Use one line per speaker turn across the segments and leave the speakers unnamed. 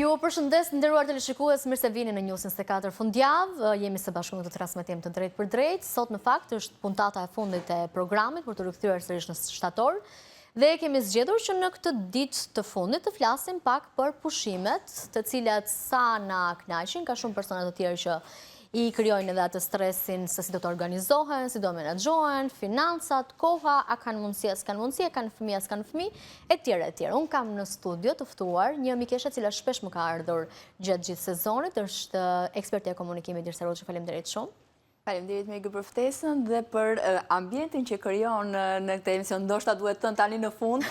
Ju përshëndes nderuar teleshikues, mirë se vini në News 24 fundjavë. Jemi së bashku në të transmetim të drejt për drejt. Sot në fakt është puntata e fundit e programit për të rikthyer sërish në shtator. Dhe kemi zgjedhur që në këtë ditë të fundit të flasim pak për pushimet, të cilat sa na kënaqin, ka shumë persona të tjerë që I krijojnë edhe atë stresin se si do të organizohen, si do menaxhohen, financat, koha, a kanë mundësi, s'kanë mundësi, a kanë fëmijë, s'kanë fëmijë, etj. Unë kam në studio të ftuar një mikeshe e cila shpesh më ka ardhur gjatë gjithë sezonit, është ekspertja e komunikimit Dirsa Roçi, faleminderit shumë.
Faleminderit me për ftesën dhe për ambientin që krijon në këtë emision. Ndoshta duhet thënë tani në fund,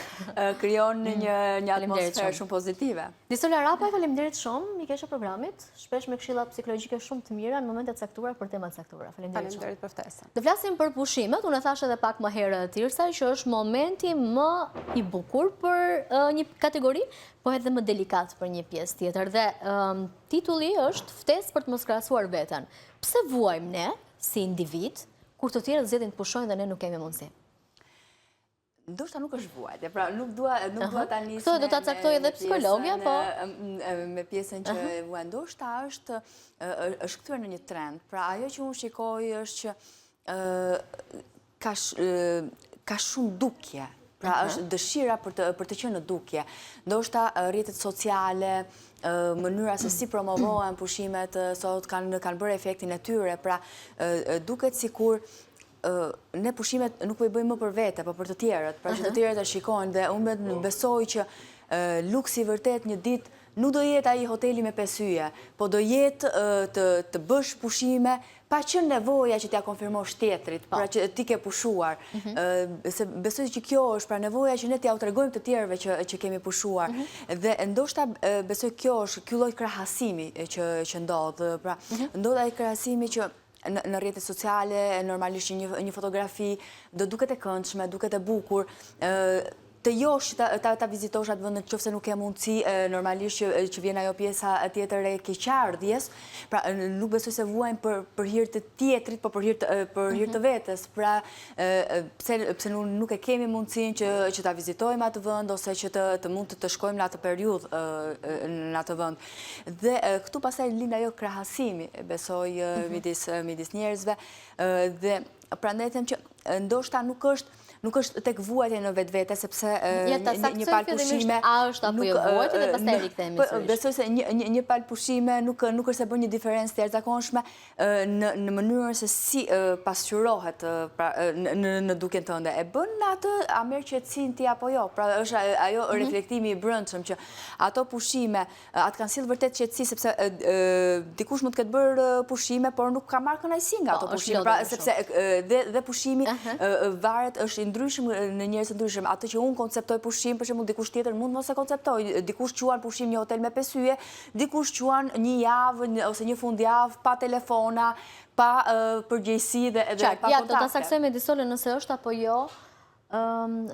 krijon një atmosferë shumë pozitive.
Disola Rapa, faleminderit shumë, mikesha e programit, shpesh me këshilla psikologjike shumë të mira në momente të caktuara për tema të caktuara.
Faleminderit për ftesën.
Të flasim për pushimet, unë e thash edhe pak më herët Tirsa që është momenti më I bukur për një kategori, po edhe më delikat për një pjesë tjetër. Dhe titulli është ftesë për të mos krahasuar veten. Pse vuajmë ne, si individ, kur të tjerët zgjedhin të pushojnë dhe ne nuk kemi mundësi?
Ndoshta nuk është vuajtje, pra nuk dua ta nis.
Këto do ta caktoj edhe psikologja, po
me pjesën që vuaj ndoshta është kthyer në një trend. Pra ajo që unë shikoj është që ka shumë dukje. Pra është dëshira për të qenë në dukje. Ndoshta rrjetet sociale, mënyra se si promovohen pushimet sot kanë bërë efektin e tyre, pra duket sikur ne pushimet nuk po I bëjmë më për vete, po për të tjerët, pra që të tjerët e shikojnë dhe unë besoj që luksi vërtet një ditë nuk do jetë ai hoteli me 5 yje, po do jetë të bësh pushime pa qenë nevoja që t'ja konfirmosh tjetrit, pra që ti ke pushuar. Se besoj që kjo është pra nevoja që ne t'ja u tregojmë të tjerëve që kemi pushuar. Dhe ndoshta besoj kjo është ky lloj krahasimi që ndodh. Pra ndodh ai krahasimi që në rrjetet sociale, normalisht një fotografi do duket e këndshme, duket e bukur, të josh ta vizitosh atë vend nëse nuk ke mundësi, normalisht që vjen ajo pjesa tjetër e keqardhjes, pra nuk besoj se vuajnë për hir të tjetrit, po për hir të vetes. Pra pse nuk e kemi mundësinë që ta vizitojmë atë vend ose që të mund të shkojmë në atë periudhë në atë vend. Dhe këtu pastaj lind ajo krahasimi, besoj midis njerëzve dhe prandaj them që ndoshta nuk është tek vuajtja në vetvete, sepse një palë pushime
a është apo jo vuajtje dhe pastaj rikthehemi sërish.
Besoj se një palë pushime nuk është se bën një diferencë të jashtëzakonshme në mënyrën se si pasqyrohet në dukjen tënde. E bën atë a merr qetësinë ti apo jo. Pra është ajo reflektimi I brendshëm që ato pushime atë kanë sill vërtet qetësi, sepse dikush mund të ketë bërë pushime, por nuk ka marrë kënaqësi nga ato pushime. Pra sepse dhe pushimi varet është ndryshëm në njerëz të ndryshëm. Atë që unë konceptoj pushim, për shembull dikush tjetër mund mos e konceptoj. Dikush quan pushim një hotel me 5 yje, dikush quan një javë ose një fundjavë pa telefona, pa përgjegjësi dhe pa kontakte.
Ja, do ta saksojmë Disolën nëse është apo jo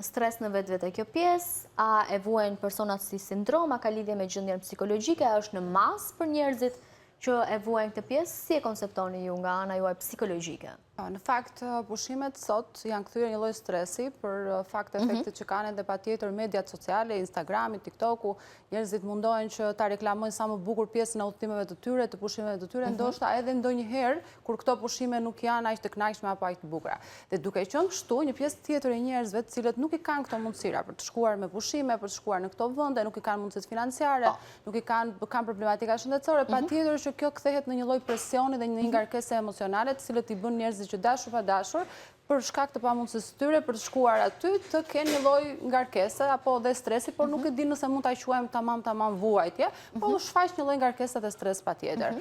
stres në vetvete kjo pjesë, a e vuajnë personat si sindrom, a ka lidhje me gjendjen psikologjike, a është në masë për njerëzit që e vuajnë këtë pjesë, si e konceptoni ju nga ana juaj psikologjike?
Në fakt, pushimet sot janë kthyer një lloj stresi për fakt efektet që kanë edhe patjetër mediat sociale, Instagrami, TikToku, njerëzit mundohen që ta reklamojnë sa më bukur pjesën e udhëtimeve të tyre, të pushimeve të tyre, ndoshta edhe ndonjëherë kur këto pushime nuk janë aq të kënaqshme apo aq të bukura. Dhe duke qenë kështu, një pjesë tjetër e njerëzve të cilët nuk I kanë këto mundësira për të shkuar me pushime, për të shkuar në këto vende, nuk I kanë mundësitë financiare, nuk I kanë problematika shëndetësore, patjetër që kjo kthehet në një lloj presioni dhe një ngarkese emocionale, të cilët I bën njerëzit që dashur pa dashur, për shkak të pamundësisë tyre për të shkuar aty të kenë një lloj ngarkese apo dhe stresi, por nuk e di nëse mund ta quajmë tamam vuajtje, po shfaq një lloj ngarkese dhe stres patjetër.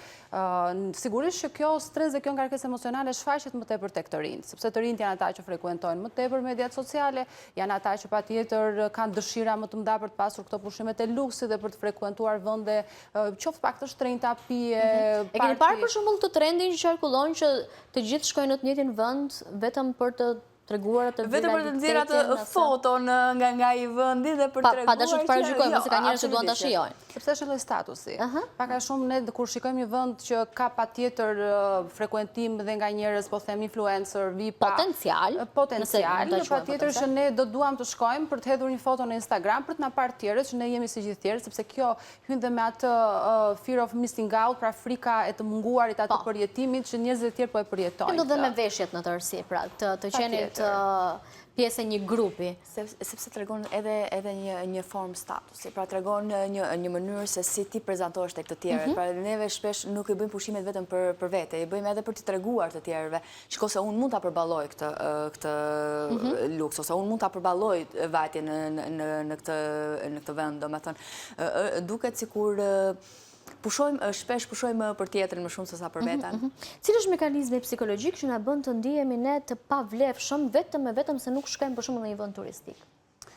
Sigurisht që kjo stres dhe kjo ngarkesë emocionale shfaqet më tepër tek të rinjt, sepse të rinjt janë ata që frekuentojnë më tepër mediat sociale, janë ata që patjetër kanë dëshira më të mëdha për të pasur këto pushimet e luksit dhe për të frekuentuar vende qoftë pak të shtrenjta, pije,
E keni parë për shembull të trendin që qarkullon që të gjithë shkojnë në të njëjtin vend vetëm për të treguar të
vetëm për të nxjerrë atë foton nga i vendi dhe për treguar.
Pa dashur të parashikojmë se ka njerëz që duan ta shijojnë.
Sepse është lloj statusi. Pak a shumë ne kur shikojmë një vend që ka patjetër frekuentim dhe nga njerëz, po them influencer, VIP-a, potencial, patjetër që ne do duam të shkojmë për të hedhur një foto në Instagram për të na parë tjerët që ne jemi si gjithë tjerët, sepse kjo hyn dhe me atë fear of missing out, pra frika e të munguarit atë përjetimit që njerëzit e tjerë po e përjetojnë.
Do dhe me veshjet në tërësi, pra të qenit pjesë e një grupi.
Sepse tregon edhe një formë statusi, pra tregon një mënyrë se si ti prezantohesh tek të tjerët. Pra neve shpesh nuk i bëjmë pushimet vetëm për vete, i bëjmë edhe për t'i treguar të tjerëve, shiko se unë mund ta përballoj këtë luks, ose unë mund ta përballoj vajtjen në këtë vend, domethënë duket sikur shpesh pushojmë për tjetrin më shumë se sa për veten.
Cili është mekanizmi psikologjik që na bën të ndihemi ne të pavlefshëm vetëm se nuk shkojmë për shembull në një vend turistik?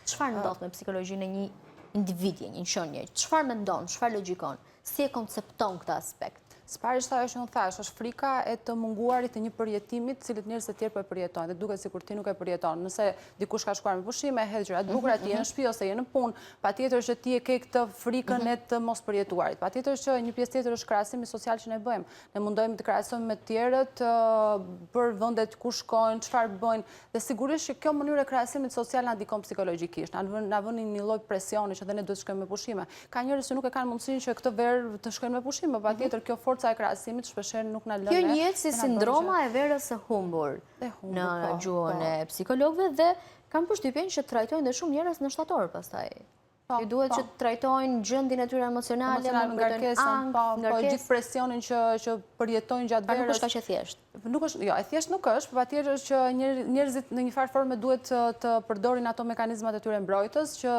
Çfarë ndodh me psikologjinë e një individi, një qenie? Çfarë mendon, çfarë logjikon? Si e koncepton këtë aspekt?
S'parisht ajo që unë thash, është frika e të munguarit të një përjetimit, cilët njerëz të tjerë po e përjetojnë, dhe duket sikur ti nuk e përjeton. Nëse dikush ka shkuar me pushime, hedh gjëra të bukura, ti je në shtëpi ose je në punë, patjetër që ti e ke këtë frikën e të mos përjetuarit. Patjetër që një pjesë tjetër është krahasimi social që ne bëjmë. Ne mundohemi të krahasojmë me të tjerët për vendet ku shkojnë, çfarë bëjnë, dhe sigurisht që kjo mënyrë e krahasimit social na ndikon psikologjikisht. Na vënë një lloj presioni që ne duhet të shkojmë me pushime. Ka njerëz që nuk e kanë mundësinë që këtë verë të shkojnë me pushime, patjetër kjo forca e krahasimit shpeshherë nuk na lën.
Kjo njihet si sindroma e verës së humbur në gjuhën e psikologëve dhe kam përshtypjen që trajtojnë dhe shumë njerëz në shtator pastaj. I duhet që trajtojnë gjendjen e tyre emocionale,
ngarkesën, gjithë presionin që përjetojnë gjatë verës.
Nuk është kaq e thjeshtë.
Jo, e thjesht nuk është, por patjetër që njerëzit në një farë forme duhet të përdorin ato mekanizmat e tyre mbrojtës që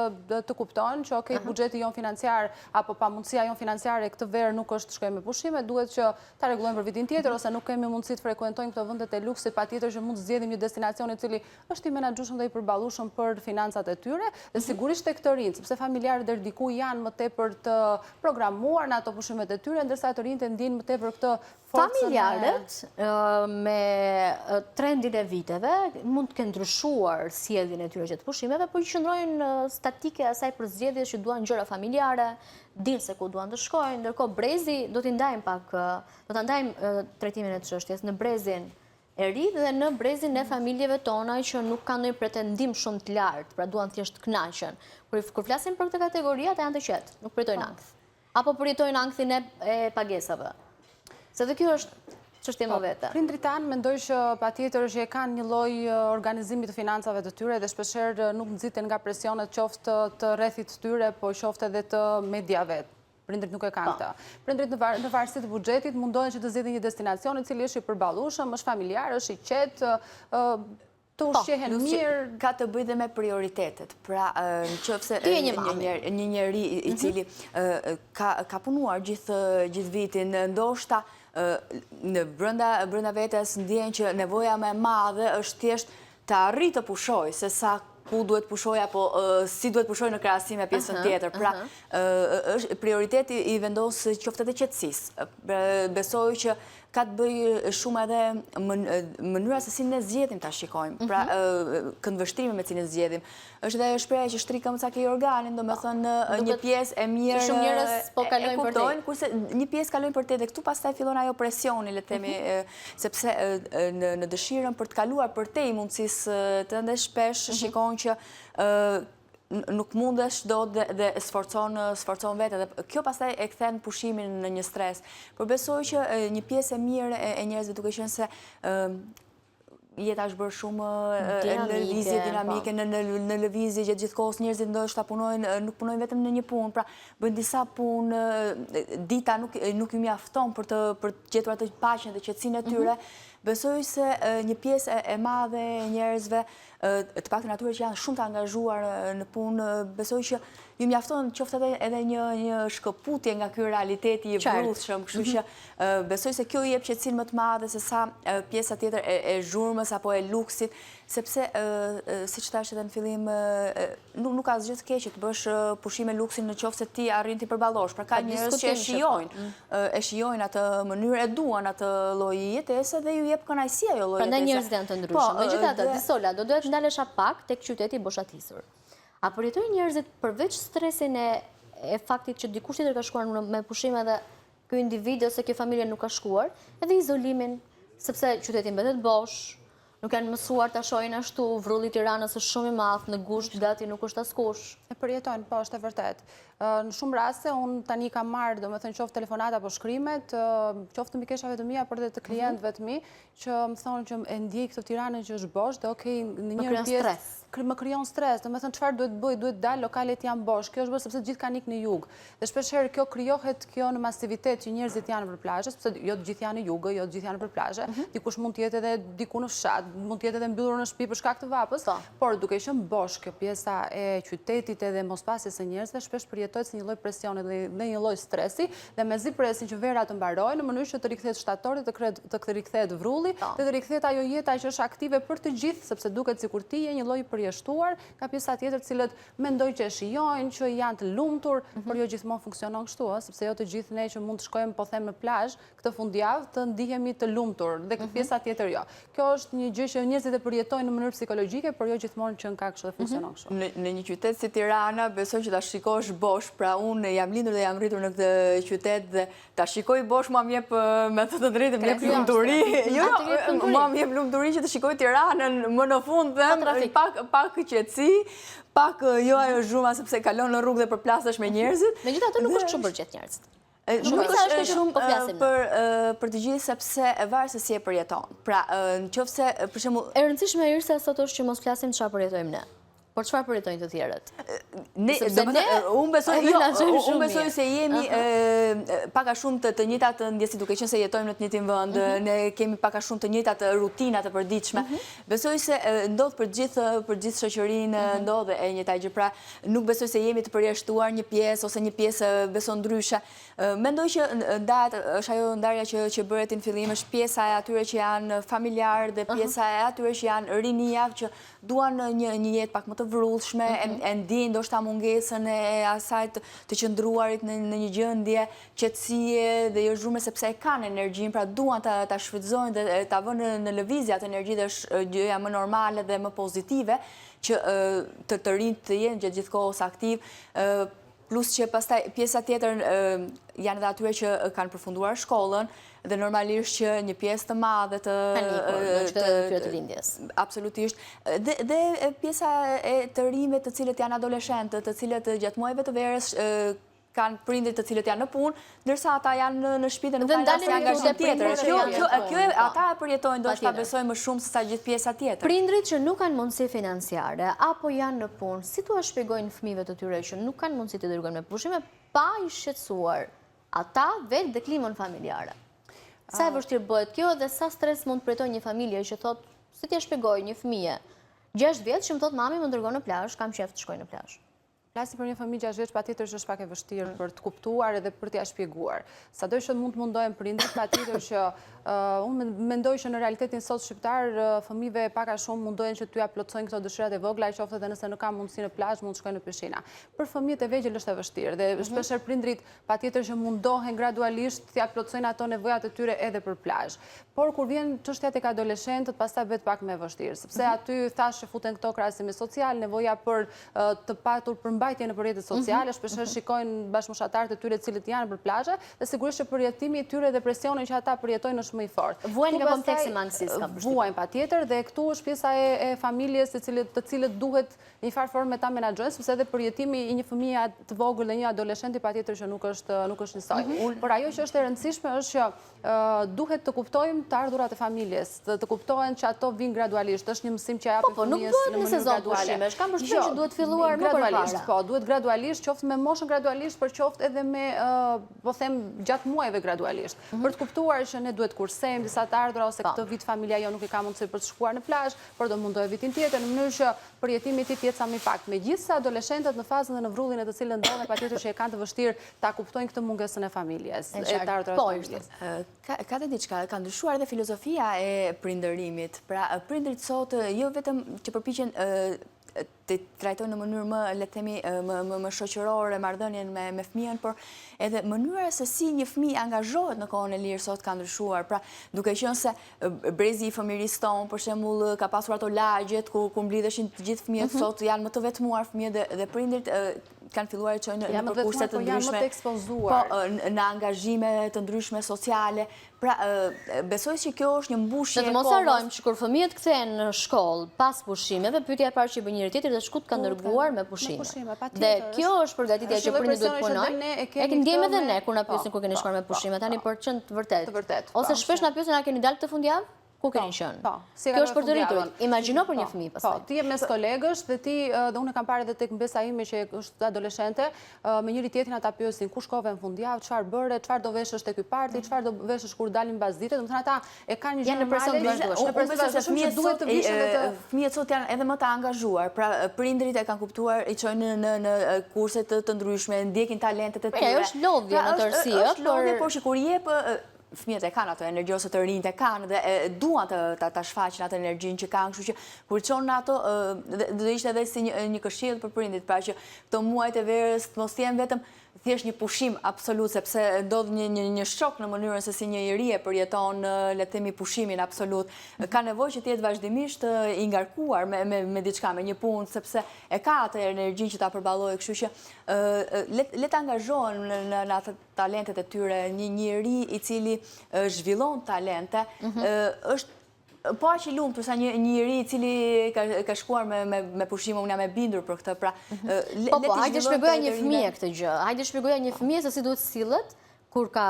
të kuptojnë që okay, buxheti jon financiar apo pamundësia jon financiare këtë verë nuk është të shkojmë me pushime, duhet që ta rregullojmë për vitin tjetër ose nuk kemi mundësi të frekuentojmë këto vendet e luksit, patjetër që mund të zgjedhim një destinacion i cili është i menaxhueshëm dhe i përballueshëm për financat e tyre, dhe sigurisht tek të rinj, sepse familjarët deri diku janë më tepër të programuar në ato pushimet e tyre, ndërsa të rinjtë ndiejnë më tepër këtë forcën.
Familjarët me trendin e viteve mund të kenë ndryshuar sjelljen e tyre gjatë pushimeve, por qëndrojnë statike asaj për zgjedhjes që duan gjëra familjare, dinë se ku duan të shkojnë, ndërkohë brezi do t'i ndajmë pak, do ta ndajmë trajtimin e çështjes në brezin e ri dhe në brezin e familjeve tona që nuk kanë ndonjë pretendim shumë të lartë, pra duan thjesht të kënaqen. Kur flasim për këtë kategori, ata janë të qetë, nuk përjetojnë ankth. Apo përjetojnë ankthin e pagesave. Se dhe kjo është çështje më vete.
Prindrit tanë mendoj që patjetër që e kanë një lloj organizimi të financave të tyre dhe shpeshherë nuk nxiten nga presionet qoftë të rrethit të tyre, po qoftë edhe të mediave. Prindrit nuk e kanë këtë. Prindrit në varësi të buxhetit mundohen që të zgjidhin një destinacion i cili është i përballueshëm, është familjar, është i qetë, të ushqehen mirë.
Ka të bëjë dhe me prioritetet. Pra, nëse një njeri i cili ka punuar gjithë vitin, ndoshta brenda vetes ndjen që nevoja më e madhe është thjesht të arrijë të pushojë, se sa ku duhet pushoj apo si duhet pushoj në krahasim me pjesën tjetër. Pra, prioriteti i vendos qoftë edhe qetësisë. Besoj që ka të bëjë shumë edhe mënyra se si ne zgjedhim ta shikojmë. Pra, këndvështrimi me cilin zgjedhim. Është edhe shpreha që shtri këmbë sa ke organin, domethënë një pjesë e mirë
shumë njerëz po kalojnë për te.
Kurse një pjesë kalojnë për te dhe këtu pastaj fillon ajo presioni, le të themi, sepse në dëshirën për të kaluar për te i mundësisë të ndë shpesh shikojnë që nuk mundesh do dhe sforcon vete. Dhe kjo pastaj e kthen pushimin në një stres. Por besoj që një pjesë e mirë e njerëzve duke qenë se jeta është bërë shumë në lëvizje dinamike, në lëvizje gjatë gjithë kohës njerëzit ndoshta nuk punojnë vetëm në një punë, pra bëjnë disa punë, dita nuk ju mjafton për të gjetur atë paqen dhe qetësinë e tyre. Besoj se një pjesë e madhe e njerëzve, të paktën atyre që janë shumë të angazhuar në punë, besoj që ju mjafton qoftë edhe një shkëputje nga ky realiteti i brudhshëm, kështu që besoj se kjo i jep qetësinë më të madhe se sa pjesa tjetër e zhurmës apo e luksit, sepse siç thash edhe në fillim, nuk ka asgjë të keqe të bësh pushime luksin në qoftë se ti arrin të përballosh. Pra ka njerëz që e shijojnë atë mënyrë, e duan atë lloj jetese dhe ju jep kënaqësi ajo lloj.
Prandaj njerëzit janë të ndryshëm. Megjithatë, Disola, do doja të ndalesha pak tek qyteti i boshatisur. A përjetojnë njerëzit përveç stresin e faktit që dikush tjetër ka shkuar me pushime dhe ky individ ose kjo familje nuk ka shkuar, edhe izolimin, sepse qyteti mbetet bosh, nuk janë mësuar ta shohin ashtu, vrulli i Tiranës është shumë i madh, në gusht gati nuk është askush.
E përjetojnë, po, është e vërtet. Në shumë raste, unë tani kam marrë, do me thënë qoftë telefonat apo shkrimet, qoftë të mbikeshave të mia, por dhe të klientëve të mi, që më thonë që e ndjej këtë Tiranën që është bosh, dhe okej, në një pjesë më krijon stres, do me thënë çfarë duhet bëj, duhet dalë, lokalet janë bosh. Kjo është bërë sepse gjithë kanë ikë në jug. Dhe shpeshherë kjo krijohet kjo në masivitet që njerëzit janë për plazhe, sepse jo të gjithë janë në jugë, jo të gjithë janë për plazhe. Dikush mund të jetë edhe diku në fshat, mund të jetë edhe mbyllur në shtëpi për shkak të vapës, por duke qenë bosh kjo pjesa e qytetit edhe mospasjes së njerëzve, shpesh përjetohet si një lloj presioni dhe një lloj stresi, dhe mezi presin që vera të mbarojë në mënyrë që të rikthehet shtatori, të rikthehet vrulli, dhe të rikthehet ajo jeta që është aktive për të gjithë, sepse duket sikur ti je një lloj përjashtuar, ka pjesa tjetër të cilët mendojnë që e shijojnë, që janë të lumtur, por jo gjithmonë funksionon kështu, sepse jo të gjithë ne që mund të shkojmë po them në plazh këtë fundjavë të ndihemi të lumtur, dhe këtë pjesa tjetër jo. Kjo është një gjë që njerëzit e përjetojnë në mënyrë psikologjike, por jo gjithmonë që ka kështu dhe funksionon kështu.
Në një qytet si Tirana, besoj që ta shikosh bosh, pra unë jam lindur dhe jam rritur në këtë qytet dhe ta shikoj bosh mua më jep me të drejtën, më jep lumturi. Jo, mua më jep lumturi që të shikoj Tiranën më në fund dhe pak qetësi, pak jo ajo zhurma sepse kalon në rrugë dhe përplasesh me njerëzit.
Megjithatë nuk është shumë për gjithë njerëzit.
Nuk është shumë për të gjithë sepse varet se si e përjeton. Pra, nëse për shembull
e rëndësishme e Irsa sot është që mos flasim çfarë përjetojmë ne. Por çfarë përjetojnë të tjerët?
Unë besoj se jemi pak a shumë të njëjtat ndjesi, duke qenë se jetojmë në të njëjtin vend, ne kemi pak a shumë të njëjtat rutina të përditshme. Besoj se ndodh për gjithë shoqërinë, ndodh e njëjta gjë. Pra, nuk besoj se jemi të përjashtuar një pjesë ose një pjesë beson ndryshe. Mendoj që është ajo ndarja që bëret në fillim, është pjesa e atyre që janë familjar dhe pjesa e atyre që janë rinia që duan një jetë pak më të vrullshme, e ndjejnë ndoshta mungesën e asaj të qëndruarit në një gjendje qetësie dhe jo zhurmë sepse e kanë energjinë, pra duan ta shfrytëzojnë dhe ta vënë në lëvizje atë energji dhe është gjëja më normale dhe më pozitive që të rinjt të jenë gjatë gjithë kohës aktiv. Plus që pastaj pjesa tjetër janë edhe atyre që kanë përfunduar shkollën dhe normalisht që një pjesë të madhe
të lindjes.
Absolutisht. Dhe pjesa e të rinjve të cilët janë adoleshentë, të cilët gjatë muajve të verës kanë prindrit të cilët janë në punë, ndërsa ata janë në shtëpi dhe nuk kanë asnjë angazhim tjetër. Kjo ata e përjetojnë ndoshta besoj më shumë se sa gjithë pjesa tjetër.
Prindrit që nuk kanë mundësi financiare apo janë në punë, si t'u shpjegojnë fëmijëve të tyre që nuk kanë mundësi të dërgojnë me pushime pa i shqetësuar ata vetë dhe klimën familjare? Sa e vështirë bëhet kjo dhe sa stres mund të përjetojë një familje që thot, si t'ia shpjegoj një fëmijë 6 vjeç që më thot mami më dërgon në plazh, kam qejf të shkoj në plazh.
Plasi për një familje 6 vjeç patjetër që është pak e vështirë për të kuptuar edhe për t'ia shpjeguar. Sado që mund të mundohen prindërit, patjetër që unë mendoj që në realitetin sot shqiptar fëmijëve pak a shumë mundohen që t'ia plotësojnë këto dëshirat e vogla, qoftë edhe nëse nuk kanë mundësi në plazh, mund të shkojnë në peshina. Për fëmijët e vegjël është e vështirë dhe shpeshherë prindrit patjetër që mundohen gradualisht t'ia plotësojnë ato nevojat e tyre edhe për plazh. Por kur vjen çështja tek adoleshentët, pastaj bëhet pak më vështirë, sepse aty thashë futen këto krahasime social, nevoja për të patur përmbajtje në rrjetet sociale, shpeshherë shikojnë bashkëmoshatarët e tyre të cilët janë për plazhe, dhe sigurisht që përjetimi i tyre dhe presionin që ata përjetojnë është më i fortë.
Vuajnë nga kompleksi mangësisë, kam përshtypjen.
Vuajnë patjetër dhe këtu është pjesa e familjes të cilët duhet në një farë formë ta menaxhojnë, sepse edhe përjetimi i një fëmije të vogël dhe një adoleshenti patjetër që nuk është njësoj. Por ajo që është e rëndësishme është që duhet të kuptojmë të ardhurat e familjes, të kuptohen që ato vijnë gradualisht, është një mësim që japin fëmijës në mënyrë graduale.
Kam përshtypjen që duhet filluar më përpara.
Po, duhet gradualisht, qoftë me moshën gradualisht, por qoftë edhe me, po them, gjatë muajve gradualisht. Për të kuptuar që ne duhet kursejmë disa të ardhura ose këtë vit familja jo nuk i ka mundësi për të shkuar në plazh, por do mundohet vitin tjetër në mënyrë që përjetimi i tij të jetë sa më i pak. Megjithëse adoleshentët në fazën dhe në vrrullin e të cilën ndodhen patjetër që e kanë të vështirë ta kuptojnë këtë mungesën e familjes, e të ardhurat e familjes.
Ka të diçka, ka ndryshuar edhe filozofia e prindërimit. Pra, prindrit sot jo vetëm që përpiqen të trajtojnë në mënyrë më, le të themi, më shoqërore marrëdhënien me fëmijën, por edhe mënyra se si një fëmijë angazhohet në kohën e lirë sot ka ndryshuar. Pra, duke qenë se brezi i fëmirisë tonë, për shembull, ka pasur ato lagjet ku mblidheshin të gjithë fëmijët, sot janë më të vetmuar fëmijët dhe prindërit kanë filluar të çojnë në përkurse të ndryshme, në angazhime të ndryshme sociale. Pra, besoj që kjo është një mbushje.
Dhe të mos harrojmë që kur fëmijët kthehen në shkollë pas pushimeve, pyetja e parë që bën njëri tjetri dhe shkut ka dërguar me pushime. Dhe kjo është përgatitja që prindërit duhet punojnë. E kemi ndjemë edhe ne kur na pyesin ku keni shkuar me pushime, tani për qenë të vërtet. Ose shpesh na pyesin a keni dalë këtë fundjavë? Ku keni qenë? Kjo është për të rritur. Imagjino për një fëmijë pastaj.
Po, ti je mes kolegësh dhe ti dhe unë kam parë edhe tek mbesa ime që është adoleshente, me njëri tjetrin ata pyesin ku shkove në fundjavë, çfarë bëre, çfarë do veshësh te ky parti, çfarë do veshësh kur dalim mbas ditës. Domethënë ata e kanë një gjë normale.
Fëmijët sot janë edhe më të angazhuar. Pra, prindërit e kanë kuptuar, i çojnë në kurse të ndryshme, ndjekin talentet e tyre.
Është lodhje në tërësi,
është lodhje, por që kur jep fëmijët e kanë ato energji ose të rinjt e kanë dhe duan ta shfaqin atë energjinë që kanë, kështu që kur çon ato do ishte edhe si një këshill për prindit, pra që këto muajt e verës të mos jenë vetëm thjesht një pushim absolut, sepse ndodh një shok në mënyrën se si një njeri e përjeton, le të themi, pushimin absolut. Ka nevojë që të jetë vazhdimisht i ngarkuar me diçka, me një punë, sepse e ka atë energji që ta përballojë, kështu që le të angazhohen në atë talentet e tyre. Një njeri i cili zhvillon talente është po aq i lumtur sa një njeri i cili ka shkuar me pushime, unë jam e bindur për këtë. Pra,
hajde shpjegoja një fëmijë këtë gjë. Hajde shpjegoja një fëmijë se si duhet sillet kur ka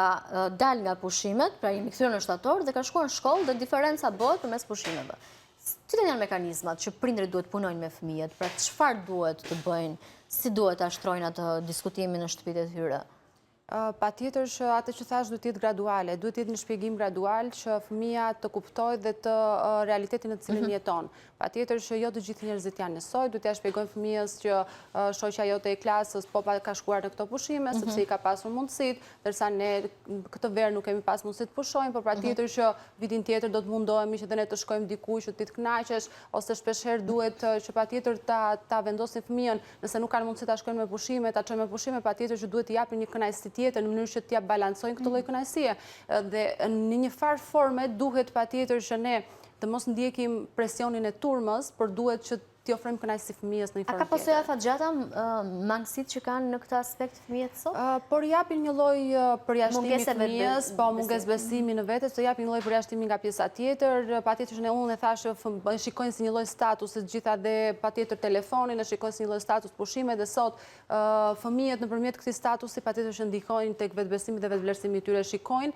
dal nga pushimet, pra jemi kthyer në shtator dhe ka shkuar në shkollë dhe diferenca bëhet përmes pushimeve. Cilat janë mekanizmat që prindërit duhet punojnë me fëmijët? Pra, çfarë duhet të bëjnë? Si duhet ta shtrojnë atë diskutimin në shtëpitë e tyre?
Patjetër që atë që thash duhet jetë graduale, duhet jetë një shpjegim gradual që fëmia të kuptojë dhe të realitetin në të cilin jeton. Patjetër që jo të gjithë njerëzit janë njësoj, duhet t'ia shpjegojmë fëmijës që shoqja jote e klasës po ka shkuar në këto pushime, sepse i ka pasur mundësitë, ndërsa ne këtë verë nuk kemi pas mundësi të pushojmë, por patjetër që vitin tjetër do të mundohemi që dhe ne të shkojmë dikuj që ti të kënaqesh, ose shpeshherë duhet që patjetër ta vendosin fëmijën, nëse nuk kanë mundësi ta shkojnë me pushime, ta çojnë me pushime, patjetër që duhet t'i japin një kënaqësi tjetër në mënyrë që t'ia balancojnë këtë lloj kënaqësie. Dhe në një farë forme duhet patjetër që ne të mos ndjekim presionin e turmës, por duhet që t'i ofrojmë kënaqësi fëmijës në një formë tjetër.
A ka pasojë fatgjata mangësitë që kanë në këtë aspekt fëmijët sot?
Por japin një lloj përjashtimi fëmijës, po mungesë besimi në vete, se japin një lloj përjashtimi nga pjesa tjetër, patjetër që unë e thashë shikojnë si një lloj status të gjitha dhe patjetër telefonin e shikojnë si një lloj status pushime dhe sot fëmijët nëpërmjet këtij statusi patjetër që ndikojnë tek vetbesimi dhe vetvlerësimi i tyre shikojnë,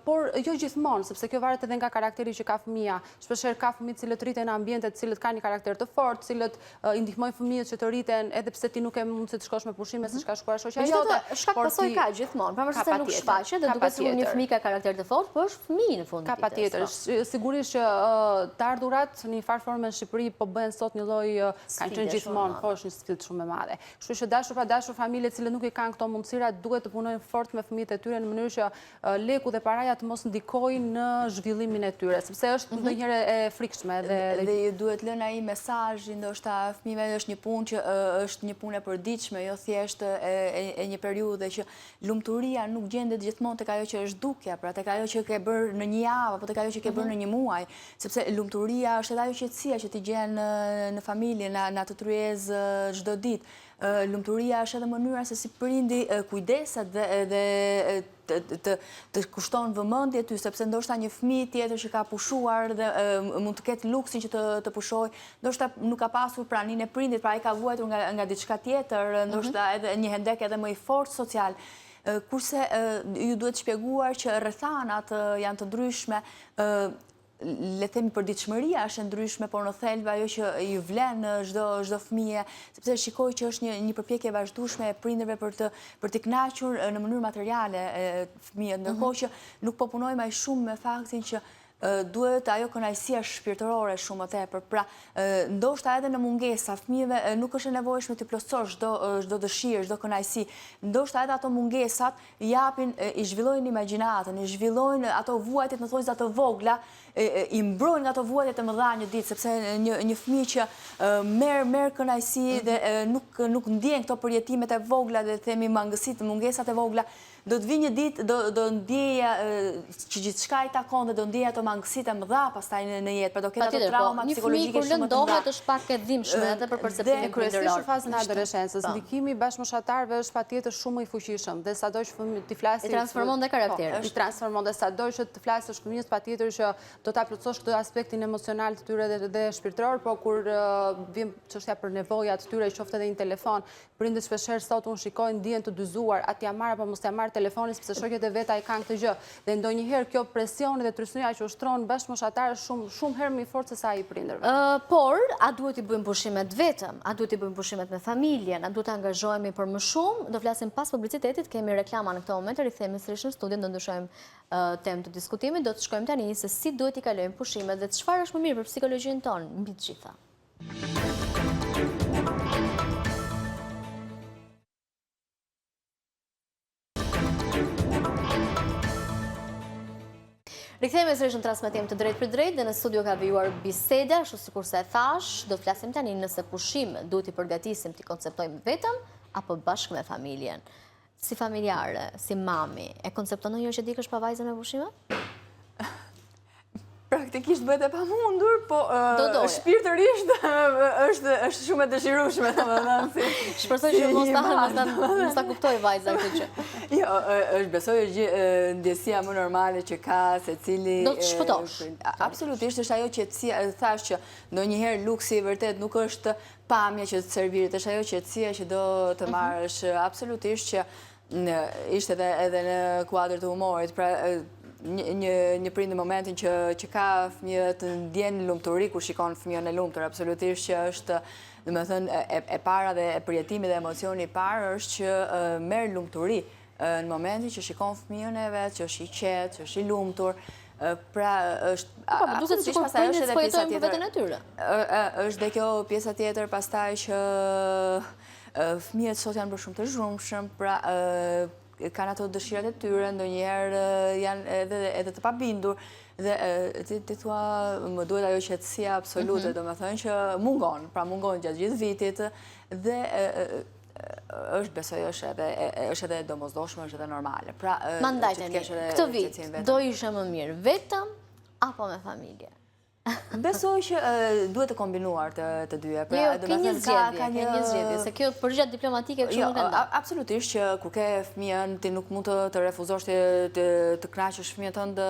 por jo gjithmonë, sepse kjo varet edhe nga karakteri që ka fëmia. Shpeshherë ka fëmijë të cilët rriten në ambiente të cilët kanë një karakter të fortë, cilët i ndihmojnë fëmijët që të rriten edhe pse ti nuk e mundësi të shkosh me pushime se çka shkuar shoqja jote.
Shkak pasojë ka gjithmonë, pavarësisht se nuk shfaqet dhe duket se një fëmijë ka karakter të fortë, por është fëmijë në fund të ditës.
Ka patjetër. Sigurisht që të ardhurat në një farë forme në Shqipëri po bëhen sot një lloj kanë qenë gjithmonë, po është një sfidë shumë e madhe. Kështu që dashur familje të cilët nuk i kanë këto mundësira duhet të punojnë fort me fëmijët e tyre në mënyrë që leku dhe paraja të mos ndikojnë në zhvillimin e tyre, sepse është ndonjëherë e frikshme
dhe duhet lënë ai mesazh ndoshta fëmijëve është një punë që është një punë e përditshme, jo thjesht e një periudhe që lumturia nuk gjendet gjithmonë tek ajo që është dukja, pra tek ajo që ke bërë në një javë apo tek ajo që ke bërë në një muaj, sepse lumturia është edhe ajo qetësia që ti gjen në familje, në atë tryez çdo ditë. Lumturia është edhe mënyra se si prindi kujdeset dhe të kushton vëmendje ty, sepse ndoshta një fëmijë tjetër që ka pushuar dhe mund të ketë luksin që të pushojë, ndoshta nuk ka pasur praninë e prindit, pra ai ka vuajtur nga diçka tjetër, ndoshta edhe një hendek edhe më i fortë social. Kurse ju duhet shpjeguar që rrethanat janë të ndryshme, le themi përditshmëria është e ndryshme, por në thelb ajo që i vlen çdo fëmijë, sepse shikoj që është një përpjekje e vazhdueshme e prindërve për t'i kënaqur në mënyrë materiale fëmijët, ndërkohë që nuk po punojmë aq shumë me faktin që duhet ajo kënaqësia shpirtërore shumë më tepër. Pra, ndoshta edhe në mungesa fëmijëve nuk është e nevojshme të plotësosh çdo dëshirë, çdo kënaqësi. Ndoshta edhe ato mungesat i zhvillojnë imagjinatën, i zhvillojnë ato vuajtjet në thojza të vogla, i mbrojnë nga ato vuajtjet e mëdha një ditë, sepse një fëmijë që merr kënaqësi dhe nuk ndjen këto përjetimet e vogla dhe themi mangësitë, mungesat e vogla, do të vi një ditë, do ndjeja që gjithçka i takon dhe do ndjeja ato mangësitë e mëdha pastaj në jetë, pra do ketë ato trauma psikologjike shumë të mëdha.
Një fëmijë kur lëndohet është pak e dhimbshme edhe për perceptimin
kryesisht në fazën e adoleshencës. Ndikimi i bashkëmoshaqarëve është patjetër shumë i fuqishëm dhe sado që fëmijë ti flasi
i transformon dhe karakterin.
I transformon dhe sado që të flasësh fëmijës patjetër që do ta plotësosh këtë aspektin emocional të tyre dhe shpirtëror, po kur vjen çështja për nevojat të tyre, qoftë edhe një telefon, prindët shpeshherë sot unë shikoj ndjen të dyzuar, a t'ja marr apo mos t'ja marr telefonin sepse shoqet e veta i kanë këtë gjë. Dhe ndonjëherë kjo presioni dhe trysnia që ushtron bashkëmoshaqtarë shumë herë më i fortë se sa i prindërve.
Por, a duhet i bëjmë pushimet vetëm? A duhet i bëjmë pushimet me familjen? A duhet të angazhohemi për më shumë? Do flasim pas publicitetit, kemi reklama në këtë moment, rikthehemi sërish në studion, do ndryshojmë temë të diskutimit, do të shkojmë tani se si duhet i kalojmë pushimet dhe çfarë është më mirë për psikologjinë tonë mbi të gjitha. Rikthehemi sërish në transmetim të drejt për drejt dhe në studio ka vijuar biseda, ashtu sikur se e thash, do të flasim tani nëse pushim duhet i përgatisim t'i konceptojmë vetëm apo bashkë me familjen. Si familjare, si mami, e koncepton jo që dikësh pa vajzën me pushime?
Praktikisht bëhet e pamundur, po shpirtërisht është shumë e dëshirueshme, domethënë.
Shpresoj që mos ta kuptoj vajza këtë gjë.
Jo, është besoj ndjesia më normale që ka secili.
Do të shpëtosh.
Absolutisht është ajo qetësia, thash që ndonjëherë luksi vërtet nuk është pamja që të serviret, është ajo qetësia që do të marrësh. Absolutisht që ishte edhe në kuadër të humorit, pra një prind në momentin që ka fëmijë të ndjen lumturi kur shikon fëmijën e lumtur, absolutisht që është, domethënë, e para dhe e përjetimi dhe emocioni i parë është që merr lumturi në momentin që shikon fëmijën e vet, që është i qetë, që është i lumtur. Pra është
absolutisht pastaj është edhe pjesa tjetër.
Është dhe kjo pjesa tjetër pastaj që fëmijët sot janë bërë shumë të zhurmshëm, pra kanë ato dëshirat e tyre, ndonjëherë janë edhe të pabindur dhe ti thua më duhet ajo qetësia absolute, domethënë që mungon gjatë gjithë vitit dhe është besoj është edhe domosdoshme, është edhe normale. Pra
mandaj tani, këtë vit do ishe më mirë vetëm apo me familje?
Besoj që duhet të kombinuar të dyja.
Jo, ke një zgjedhje, se kjo përgjigje diplomatike kështu nuk e ndan.
Absolutisht që kur ke fëmijën, ti nuk mund të refuzosh të kënaqësh fëmijën tënd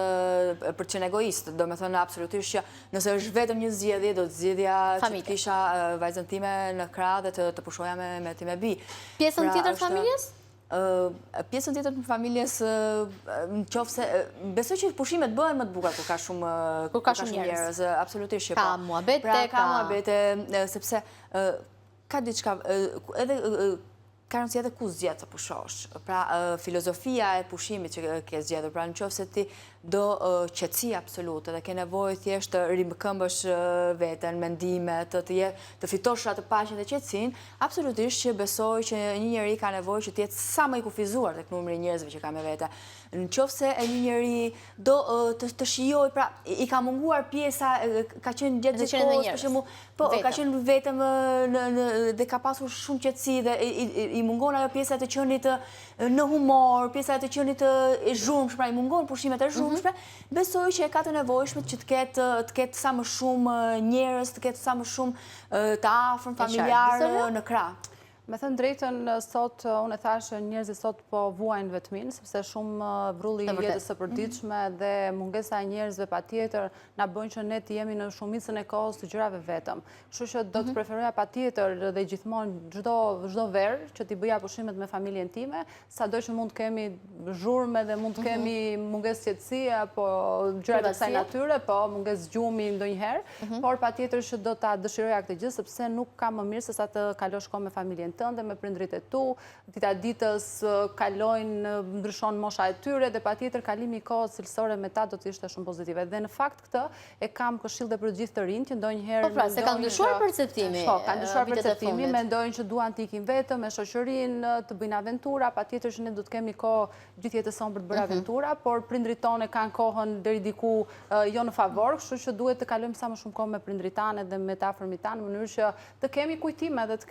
për të qenë egoist. Domethënë absolutisht që nëse është vetëm një zgjedhje, do të zgjedhja që të kisha vajzën time në krah dhe të pushoja me ti me bi.
Pjesën tjetër të familjes?
Pjesën tjetër të familjes, nëse besoj që pushimet bëhen më të bukura kur ka shumë njerëz, absolutisht që po.
Ka muhabete,
ka muhabete, sepse ka diçka edhe ka rëndësi edhe ku zgjedh të pushosh. Pra filozofia e pushimit që ke zgjedhur, pra nëse ti do qetësi absolute dhe ke nevojë thjesht të rimbëkëmbësh veten, mendimet, të fitosh atë paqen dhe qetësinë, absolutisht që besoj që një njeri ka nevojë që të jetë sa më i kufizuar tek numri i njerëzve që ka me vete. Nëse një njeri do të shijoj, pra i ka munguar pjesa, ka qenë gjatë kohës, për shembull, po ka qenë vetëm dhe ka pasur shumë qetësi dhe i mungon ajo pjesa të qenit në humor, pjesa të qenit e zhurmshme, pra i mungon pushimet e zhurmshme, besoj që e ka të nevojshme që të ketë sa më shumë njerëz, të ketë sa më shumë të afërm familjar në krah.
Me thënë drejtën, sot, unë e thashë, njerëzit sot po vuajnë vetmin, sepse shumë vrulli jetës së përditshme dhe mungesa e njerëzve patjetër na bëjnë që ne të jemi në shumicën e kohës të gjërave vetëm. Kështu që do të preferoja patjetër dhe gjithmonë çdo verë që t'i bëja pushimet me familjen time, sado që mund të kemi zhurmë dhe mund të kemi mungesë qetësie apo gjëra të kësaj natyre, po mungesë gjumi ndonjëherë, por patjetër që do ta dëshiroja këtë gjë sepse nuk ka më mirë se sa të kalosh kohë me familjen tënde, me prindrit e tu, dita ditës kalojnë, ndryshon mosha e tyre, dhe patjetër kalimi i kohës cilësore me ta do të ishte shumë pozitive. Dhe në fakt këtë e kam këshill dhe për gjithë të rinj që ndonjëherë...
Po pra, se ka ndryshuar perceptimi.
Po, ka ndryshuar perceptimi, mendojnë që duan të ikin vetëm me shoqërinë, të bëjnë aventura, patjetër që ne do të kemi kohë gjithë jetës sonë për të bërë aventura, por prindrit tonë kanë kohën deri diku jo në favor, kështu që duhet të kalojmë sa më shumë kohë me prindrit tanë dhe me të afërmit tanë, në mënyrë që të kemi kujtime dhe të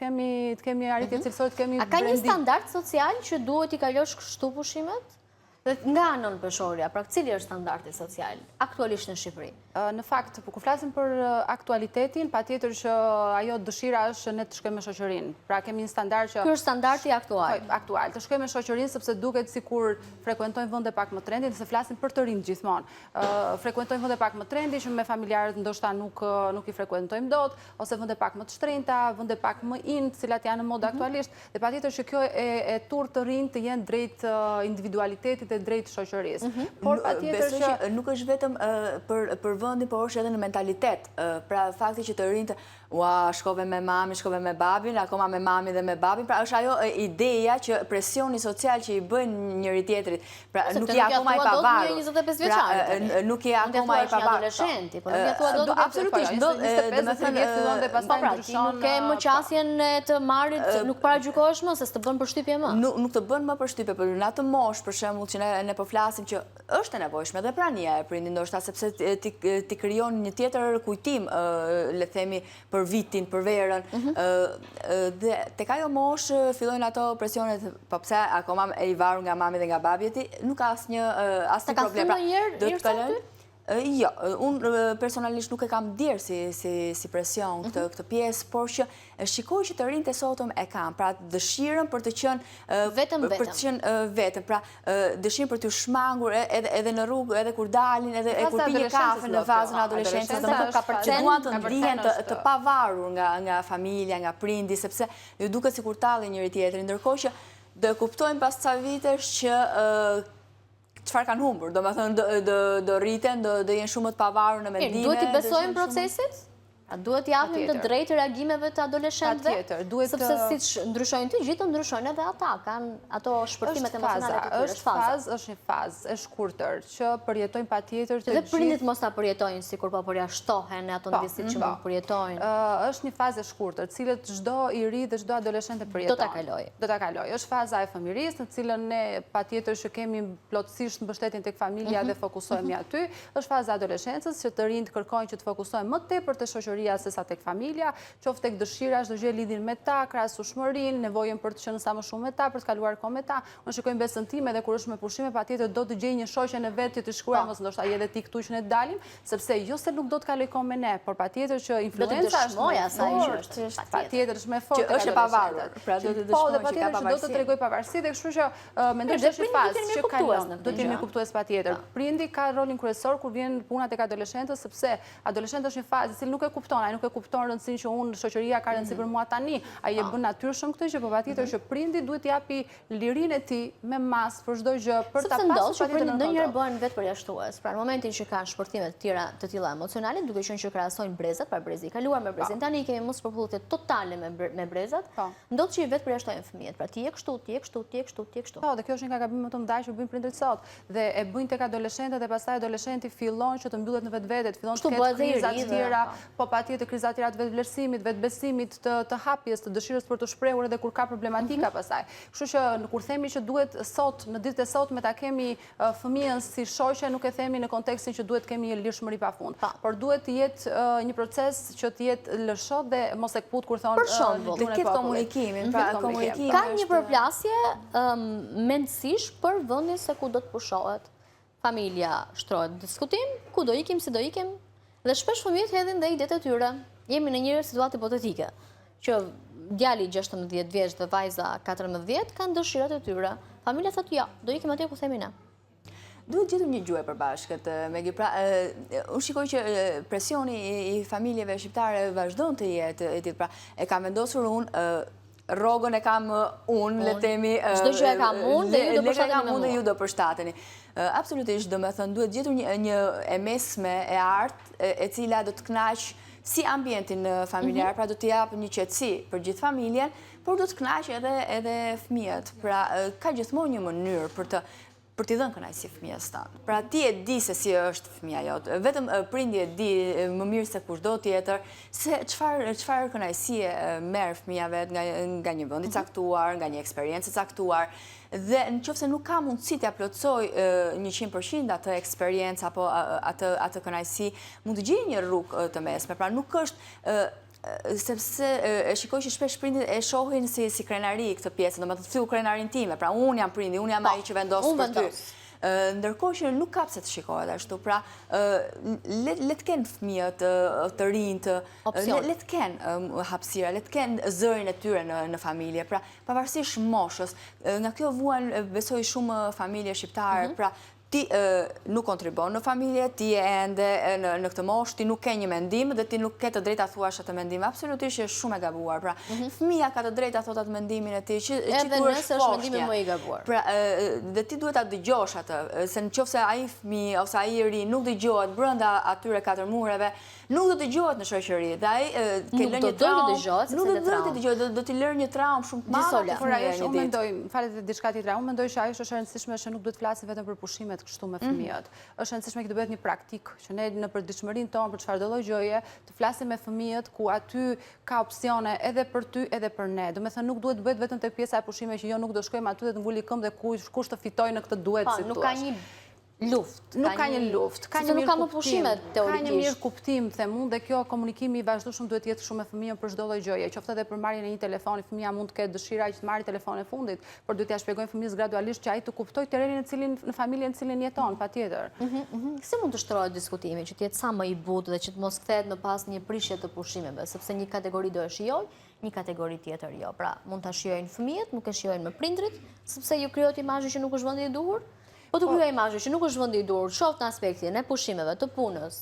kemi arritje cilësore, të kemi
A ka një standard social që duhet i kalosh kështu pushimet? Dhe nga anon peshorja, pra cili është standardi social aktualisht në Shqipëri?
Në fakt, kur flasim për aktualitetin, patjetër që ajo dëshira është ne të shkojmë me shoqërinë. Pra kemi një standard që...
Ky është standardi aktual.
Aktual. Të shkojmë me shoqërinë sepse duket sikur frekuentojmë vende pak më trendy, se flasim për të rinj gjithmonë. Frekuentojmë vende pak më trendy që me familjarët ndoshta nuk i frekuentojmë dot, ose vende pak më të shtrenjta, vende pak më in, të cilat janë në modë aktualisht, dhe patjetër që kjo e turr të rinj të jenë drejt individualitetit e drejt shoqërisë. Por patjetër që
nuk është vetëm për vendin, por është edhe në mentalitet. Pra fakti që të rinjtë shkove me mami, shkove me babin, akoma me mami dhe me babin, pra është ajo ideja që presioni social që i bëjnë njëri tjetrit. Pra nuk i akoma i pavarur. Nuk i akoma i pavarur. Absolutisht.
Nuk e më qasjen të marit, nuk paragjykohesh më, se s'të bën përshtypje më.
Nuk të bën më përshtypje, por në atë moshë, për shembull, që ne po flasim që është e nevojshme dhe prania e prindit, ndoshta sepse ti krijon një tjetër kujtim, le themi, për vitin, për verën, dhe tek ajo moshë fillojnë ato presionet, po pse akoma e i varur nga mami dhe nga babi e ti, nuk ka asnjë problem.
Ka thënë njërë
Jo, unë personalisht nuk e kam djerë si presion këtë pjesë, por që shikoj që të rinjtë e sotëm e kam, pra dëshirën për të qenë vetëm, pra dëshirën për të shmangur edhe në rrugë, edhe kur dalin, edhe kur pinje kafe në fazën e adoleshencës, që duan të ndihen të pavarur nga familja, nga prindi, sepse ju duket sikur tallin njëri tjetrin, ndërkohë që do kuptojnë pas ca vitesh që çfarë kanë humbur, do me thënë do rriten, do jenë shumë të pavarur në mendime.
Duhet i besojmë procesit? Duhet japim të drejtë reagimeve të adoleshentëve? Sepse siç ndryshojnë të gjithë, ndryshojnë edhe ata, kanë ato shpërtimet emocionale të tyre.
Është një fazë e shkurtër që përjetojnë patjetër të gjithë.
Dhe prindit mos ta përjetojnë sikur po përjashtohen ato ndjesit që mund përjetojnë.
Është një fazë e shkurtër, cilët çdo i ri dhe çdo adoleshent e përjeton. Do ta kaloj. Është faza e fëmirisë, në cilën ne patjetër që kemi plotësisht mbështetjen tek familja dhe fokusohemi aty. Është faza e adoleshencës që të rinjt kërkojnë që të fokusohen më tepër te shoqëria se sa tek familja, qoftë tek dëshira, çdo gjë lidhin me ta, krahasueshmërinë, nevojën për të qenë sa më shumë me ta, për të kaluar kohë me ta. Unë shikoj besën time dhe kur është me pushime, patjetër do të gjej një shoqe në vetë që të shkruaj, mos ndoshta edhe ti këtu që ne dalim, sepse jo se nuk do të kaloj kohë me ne, por patjetër që influenca është patjetër është më fort,
është e pavarur. Pra do të dëshmoj që ka pavarësi.
Do të tregoj pavarësi dhe kështu që mendoj se është fazë që kalon. Do të jemi kuptues patjetër. Prindi ka rolin kryesor kur vjen puna tek adoleshentët, sepse adoleshenti është një fazë që nuk e kupton, ai nuk e kupton rëndësinë që unë shoqëria ka rëndësi për mua tani. Ai e bën natyrshëm këtë gjë, por patjetër që prindi duhet t'i japi lirinë e tij me mas për çdo gjë, për ta pasur
patjetër prindi ndonjëherë bëhen vetë përjashtues. Pra në momentin që kanë shpërtime të tilla emocionale, duke qenë që krahasojnë brezat, pra brezi i kaluar me brezin tani kemi mos përputhje totale me brezat, ndodh që i vetë përjashtojnë fëmijët. Pra ti je kështu, ti je kështu, ti je kështu, ti je kështu.
Po, dhe kjo është një gabim më të madh që bëjnë prindërit sot dhe e bëjnë tek adoleshentët dhe pastaj adoleshenti fillon që të mbyllet në vetvete, fillon të ketë kriza të tjera, po patjetër kriza të tjera të vetëvlerësimit, vetbesimit, të hapjes, të dëshirës për të shprehur edhe kur ka problematika pastaj. Kështu që kur themi që duhet sot në ditët e sotme ta kemi fëmijën si shoqe, nuk e themi në kontekstin që duhet kemi një lirshmëri pafund, por duhet të jetë një proces që të jetë lëshot dhe mos e kput kur thonë
për shembull,
të ketë komunikimin, pra komunikimi.
Ka një përplasje mendësish për vendin se ku do të pushohet. Familja shtrohet diskutim, ku do ikim, si do ikim, dhe shpesh fëmijët hedhin dhe idetë e tyre. Jemi në një situatë hipotetike, që djali 16 vjeç dhe vajza 14 kanë dëshirat e tyre. Familja thotë jo, do ikim atje ku themi ne.
Duhet gjetur një gjuhë e përbashkët, Megi. Pra, unë shikoj që presioni i familjeve shqiptare vazhdon të jetë, pra, e kam vendosur unë, rrogën e kam unë, le temi,
çdo gjë e kam unë dhe
ju do përshtateni. Absolutisht, do me thënë, duhet gjetur një e mesme e artë, e cila do të kënaq si ambientin familjar, pra do t'i jap një qetësi për gjithë familjen, por do të kënaqë edhe fëmijët. Pra ka gjithmonë një mënyrë për t'i dhënë kënaqësi fëmijës tanë. Pra ti e di se si është fëmija jote. Vetëm prindi e di më mirë se kushdo tjetër se çfarë kënaqësie merr fëmija vet nga një vend i caktuar, nga një eksperiencë e caktuar. Dhe nëse nuk ka mundësi t'ja plotësoj 100% atë eksperiencë apo atë kënaqësi, mund të gjejë një rrugë të mesme. Pra nuk është sepse e shikoj që shpesh prindit e shohin si krenari këtë pjesë, domethënë fiu krenarin time, pra unë jam prindi, unë jam ai që vendos për ty. Ndërkohë që nuk ka pse të shikohet ashtu, pra le të kenë fëmijët të rinj, le të kenë hapësira, le të kenë zërin e tyre në familje, pra pavarësisht moshës. Nga kjo vuan besoj shumë familje shqiptare, pra ti nuk kontribon në familje, ti e ende në këtë moshë, ti nuk ke një mendim dhe ti nuk ke të drejta thuash atë mendim. Absolutisht është shumë e gabuar. Pra, fëmia ka të drejta thot atë mendimin e tij, që
edhe nëse është mendimi më i gabuar.
Pra, dhe ti duhet ta dëgjosh atë, se nëse ai fëmijë ose ai i ri nuk dëgjohet brenda atyre 4 mureve, nuk do të dëgjohet në shoqëri. Dhe ai ke lënë një traumë. Nuk do të dëgjohet, do t'i lërë një traumë shumë të madhe.
Por ajo unë mendoj, falet të diçka tjetër, unë mendoj që ajo është e rëndësishme që nuk duhet të flasim vetëm për pushimet kështu me fëmijët. Është e rëndësishme që të bëhet një praktik, që ne në përditshmërinë tonë për çfarëdo lloj gjëje, të flasim me fëmijët ku aty ka opsione edhe për ty edhe për ne. Domethënë nuk duhet të bëhet vetëm tek pjesa e pushimeve që jo nuk do shkojmë aty dhe të nguli këmbë dhe kush të fitojë në këtë duhet si thua.
Nuk ka një luftë.
Nuk ka një luftë, ka një
mirë kuptim. Ka
një mirë kuptim, them unë, dhe kjo komunikimi i vazhdueshëm duhet të jetë shumë me fëmijën për çdo lloj gjëje, qoftë edhe për marrjen e një telefoni, fëmia mund të ketë dëshira që të marrë telefonin e fundit, por duhet t'ia shpjegojmë fëmijës gradualisht që ai të kuptojë terrenin në familjen në cilën jeton, patjetër.
Si mund të shtrohet diskutimi që të jetë sa më i butë dhe që të mos kthehet në pas një prishje të pushimeve, sepse një kategori do e shijojë, një kategori tjetër jo. Pra, mund ta shijojnë fëmijët, nuk e shijojnë më prindrit, sepse ju krijohet imazhi që nuk është vendi i duhur. Po të kryoj imazhi që nuk është vendi i duhur, qoftë në aspektin e pushimeve, të punës,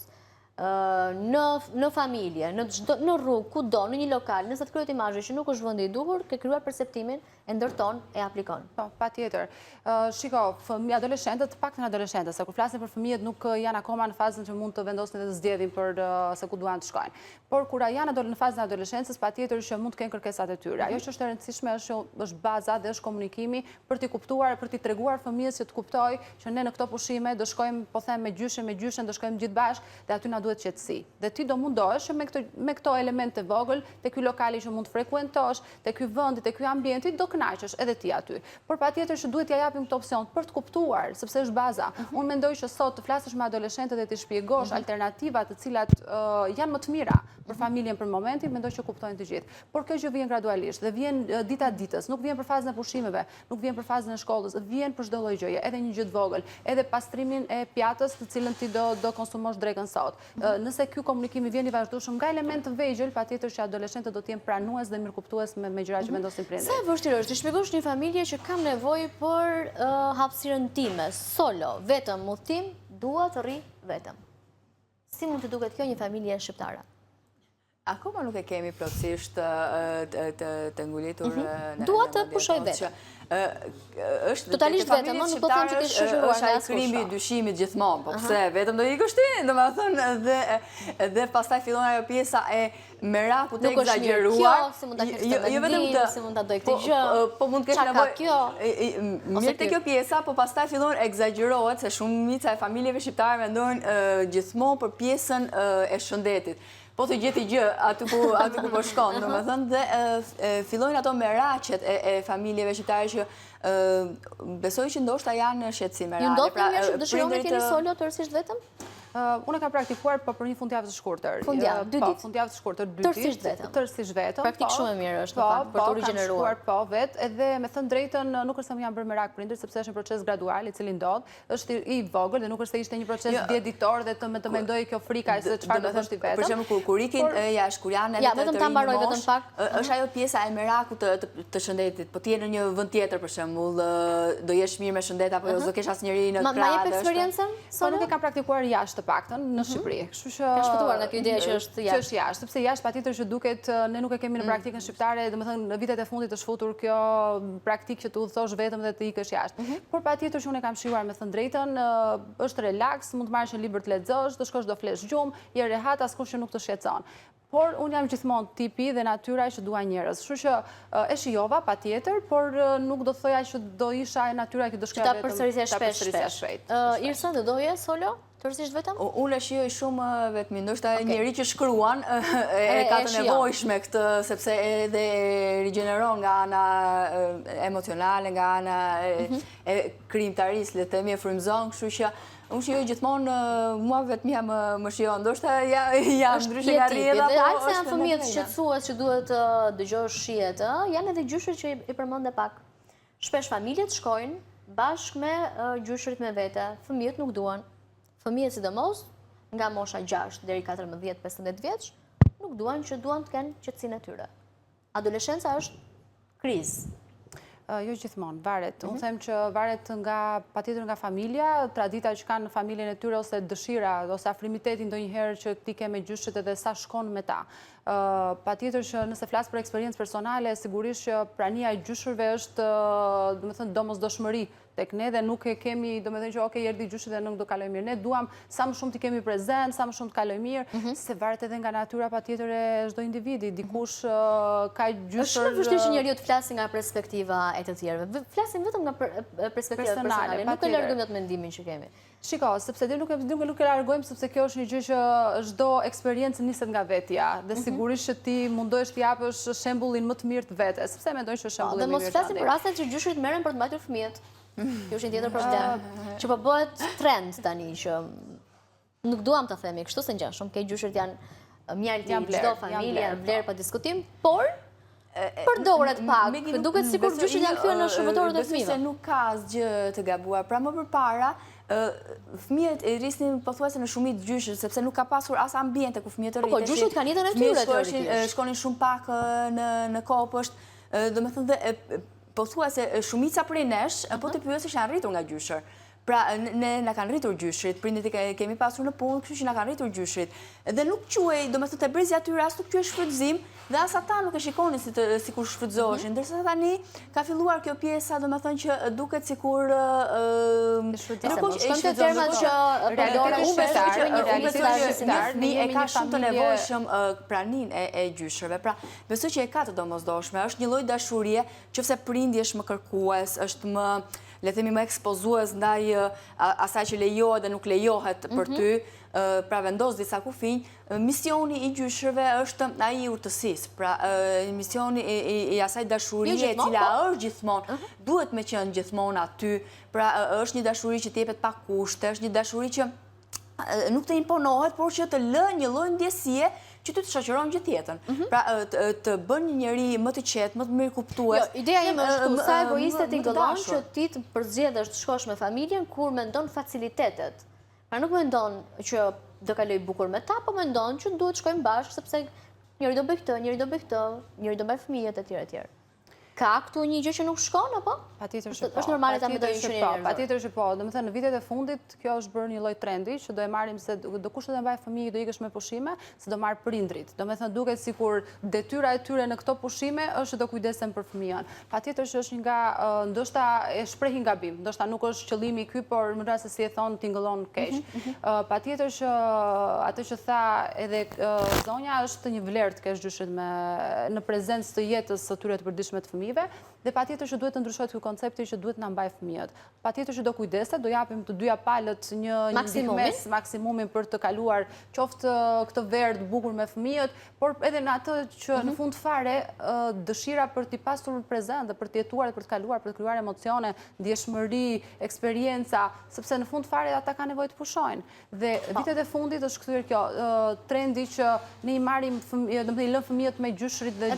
në familje, në rrugë, kudo, në një lokal, nëse të kryet imazhi që nuk është vendi i duhur, ke krijuar perceptimin, e ndërton, e aplikon.
Po, patjetër. Shiko, adoleshentët, paktën adoleshentët, se kur flasin për fëmijët nuk janë akoma në fazën që mund të vendosin dhe të zgjedhin për se ku duan të shkojnë. Por kur janë në fazën e adoleshencës, patjetër që mund të kenë kërkesat e tyre. Ajo që është e rëndësishme është baza dhe është komunikimi për t'i kuptuar, për t'i treguar fëmijës që të kuptojë që ne në këto pushime do shkojmë, po them, me gjyshen, do shkojmë gjithë bashkë dhe aty na duhet qetësi. Dhe ti do mundohesh me këto elemente vogël, te ky lokali që mund të frekuentosh, te ky vendi, te ky ambienti, do kënaqesh edhe ti aty. Por patjetër që duhet t'ia japim këtë opsion për të kuptuar, sepse është baza. Unë mendoj që sot të flasësh me adoleshentët dhe t'i shpjegosh alternativat të cilat janë më të mira për familjen për momentin, mendoj që kuptojnë të gjithë. Por kjo gjë vjen gradualisht dhe vjen dita ditës, nuk vjen për fazën e pushimeve, nuk vjen për fazën e shkollës, vjen për çdo lloj gjëje, edhe një gjë të vogël, edhe pastrimin e pjatës të cilën ti do konsumosh drekën sot. Nëse ky komunikimi vjen i vazhdueshëm nga element të vegjël, patjetër që adoleshentët do të jenë pranues dhe mirëkuptues me gjërat që vendosin prindërit.
Sa e vështirë është të shpjegosh një familje që kam nevojë për hapësirën time, solo, vetëm udhtim, dua të rri vetëm. Si mund të duket kjo një familje shqiptare?
Akoma nuk e kemi plotësisht të ngulitur.
Dua të pushoj vetëm. Totalisht vetëm, nuk do të them që ti shoqëruar
është ai krimi i dyshimit gjithmonë, po pse vetëm do ikësh ti, domethënë dhe pastaj fillon ajo pjesa e merakut të egzageruar.
Si mund ta kesh këtë mendim, si mund ta doj këtë gjë?
Po mund të kesh nevojë. Mirë te kjo pjesa, po pastaj fillon egzagerohet se shumica e familjeve shqiptare mendojnë gjithmonë për pjesën e shëndetit. Po të gjeti gjë aty ku po shkon, domethënë, dhe fillojnë ato meraqet e familjeve shqiptare që besoj që ndoshta janë shqetësim reale.
Ju ndodh një mirë dëshironi të jeni solo tërësisht vetëm?
Unë kam praktikuar për një fundjavë të shkurtër.
Fundjavë, 2 ditë.
Fundjavë të shkurtër, 2 ditë. Tërësisht vetëm.
Praktik shumë e mirë është në fakt për të rigjeneruar.
Po, vetë, edhe me thënë drejtën nuk është se më janë bërë merak prindërit, sepse është një proces gradual i cili ndodh, është i vogël dhe nuk është se ishte një proces djeditor dhe të mendoj kjo frika se çfarë do thoshti vetëm.
Për shembull kur ikin jashtë kur janë
edhe vetëm ta mbaroj vetëm pak.
Është ajo pjesa e merakut të shëndetit. Po ti je në një vend tjetër për shembull, do jesh mirë me shëndet apo do kesh asnjëri në krah.
Ma jep eksperiencën?
Po nuk e kam praktikuar jashtë të paktën në Shqipëri. Kështu që
ka shpëtuar nga kjo ide që është jashtë.
Që është jashtë, sepse jashtë patjetër që duket ne nuk e kemi në praktikën shqiptare, domethënë në vitet e fundit të shfutur kjo praktikë që të udhëzosh vetëm dhe të ikësh jashtë. Por patjetër që unë e kam shijuar me thënë drejtën, është relaks, mund të marrësh një libër të lexosh, të shkosh do flesh gjumë, je rehat, askush që nuk të shqetëson. Por unë jam gjithmonë tipi dhe natyra që dua njerëz. Kështu që e shijova patjetër, por nuk do thoja që do isha e natyra që do shkoja vetëm.
Ta përsërisja shpejt. Irsa, do doje solo? Tërësisht vetëm?
Unë e shijoj shumë vetëm, ndoshta njëri që shkruan e ka të nevojshme këtë, sepse edhe rigjeneron nga ana emocionale, nga ana e krijimtarisë, le të themi, e frymëzon, kështu që unë shijoj gjithmonë, mua vetëm më shijon, ndoshta jam ndryshe nga rrjedha,
po është se janë fëmijët shqetësues që duhet të dëgjosh shihet, janë edhe gjyshrit që i përmendë pak. Shpesh familjet shkojnë bashkë me gjyshrit me vete, fëmijët nuk duan. Fëmijët sidomos nga mosha 6 deri 14-15 vjeç nuk duan të kenë qetësinë e tyre. Adoleshenca është krizë.
Jo gjithmonë, varet. Unë them që varet patjetër nga familja, tradita që kanë në familjen e tyre ose dëshira ose afrimiteti ndonjëherë që ti ke me gjyshrit edhe sa shkon me ta. Patjetër që nëse flas për eksperiencë personale, sigurisht që prania e gjyshërve është, domethënë, domosdoshmëri tek ne dhe nuk e kemi, domethënë që okay, erdhi gjyshi dhe nuk do kaloj mirë. Ne duam sa më shumë të kemi prezent, sa më shumë të kaloj mirë, se varet edhe nga natyra patjetër e çdo individi. Dikush ka gjyshër.
Është shumë vështirë që njeriu të flasë nga perspektiva e të tjerëve. Flasim vetëm nga perspektiva personale, nuk e largojmë atë mendimin që kemi.
Shiko, sepse nuk e largojmë, sepse kjo është një gjë që çdo eksperiencë niset nga vetja, dhe sigurisht që ti mundohesh të japësh shembullin më të mirë të vetes, sepse mendoj që shembulli më i mirë.
Dhe mos flasim për rastet që gjyshrit merren për të mbajtur fëmijët. Kjo është një tjetër problem, që po bëhet trend tani, që nuk duam të themi kështu se ngjan shumë, ke gjyshrit janë mjalti çdo familje, janë vlerë pa diskutim, por përdoret pak, duket sikur gjyshrit janë kthyer në shërbëtorët e fëmijëve.
Se nuk ka asgjë të gabuar. Pra më përpara, fëmijët e rrisnin pothuajse në shumicë gjyshrit, sepse nuk ka pasur as ambiente ku fëmijët rriteshin.
Po gjyshrit kanë jetën e tyre teorikisht.
Shkonin shumë pak në kopësht, domethënë dhe pothuajse shumica prej nesh, po të pyesësh janë rritur nga gjyshër. Pra, ne na kanë rritur gjyshrit, prindit i kemi pasur në punë, kështu që na kanë rritur gjyshrit. Dhe nuk quhej, domethënë te brezi atyre as nuk quhej shfrytëzim, dhe as ata nuk e shikonin sikur shfrytëzoheshin. Ndërsa tani ka filluar kjo pjesa, domethënë që duket sikur
shkon te termat që
një e ka shumë të nevojshëm praninë e gjyshërve. Pra, besoj që e ka të domosdoshme, është një lloj dashurie, qofse prindi është më kërkues, është më, le themi, më ekspozues ndaj asaj që lejohet dhe nuk lejohet për ty, pra vendos disa kufinj. Misioni i gjyshërve është ai i urtësisë, pra misioni i asaj dashurie e cila është gjithmonë, duhet me qenë gjithmonë aty, pra është një dashuri që t'jepet pa kushte, është një dashuri që nuk të imponohet, por që të lë një lloj ndjesie që ty të shoqëron gjithë jetën. Pra të bën një njeri më të qetë, më të mirë kuptues.
Jo, ideja ime është këtu, sa egoiste ti gëllon që ti të përzgjedhësh të shkosh me familjen kur mendon facilitetet. Pra nuk mendon që do kaloj bukur me ta, po mendon që duhet shkojmë bashkë sepse njëri do bëj këtë, njëri do bëj këtë, njëri do mbaj fëmijët etj. Ka këtu një gjë që nuk shkon, apo?
Patjetër që po.
Është normale ta mendojnë që njerëzit.
Patjetër që po. Domethënë në vitet e fundit kjo është bërë një lloj trendi që do e marrim se do kush do të mbaj fëmijë, do ikësh me pushime, se do marr prindrit. Domethënë duket sikur detyra e tyre në këto pushime është do kujdesen për fëmijën. Patjetër që është nga ndoshta e shprehin gabim, ndoshta nuk është qëllimi i ky, por në rast se si e thon tingëllon keq. Patjetër që atë që tha edhe zonja është një vlerë të kesh gjyshrit në prezencë të jetës së tyre të përditshme të fëmijëve, dhe patjetër që duhet të ndryshohet ky koncepti që duhet na mbaj fëmijët. Patjetër që do kujdeset, do japim të dyja palët një ndihmës maksimumin për të kaluar qoftë këtë verë të bukur me fëmijët, por edhe në atë që në fund fare dëshira për t'i pasur prezent dhe për të jetuar dhe për të kaluar, për të krijuar emocione, ndjeshmëri, eksperjenca, sepse në fund fare ata kanë nevojë të pushojnë. Dhe vitet e fundit është kthyer kjo trendi që ne i marrim domethënë i lëm fëmijët me gjyshrit dhe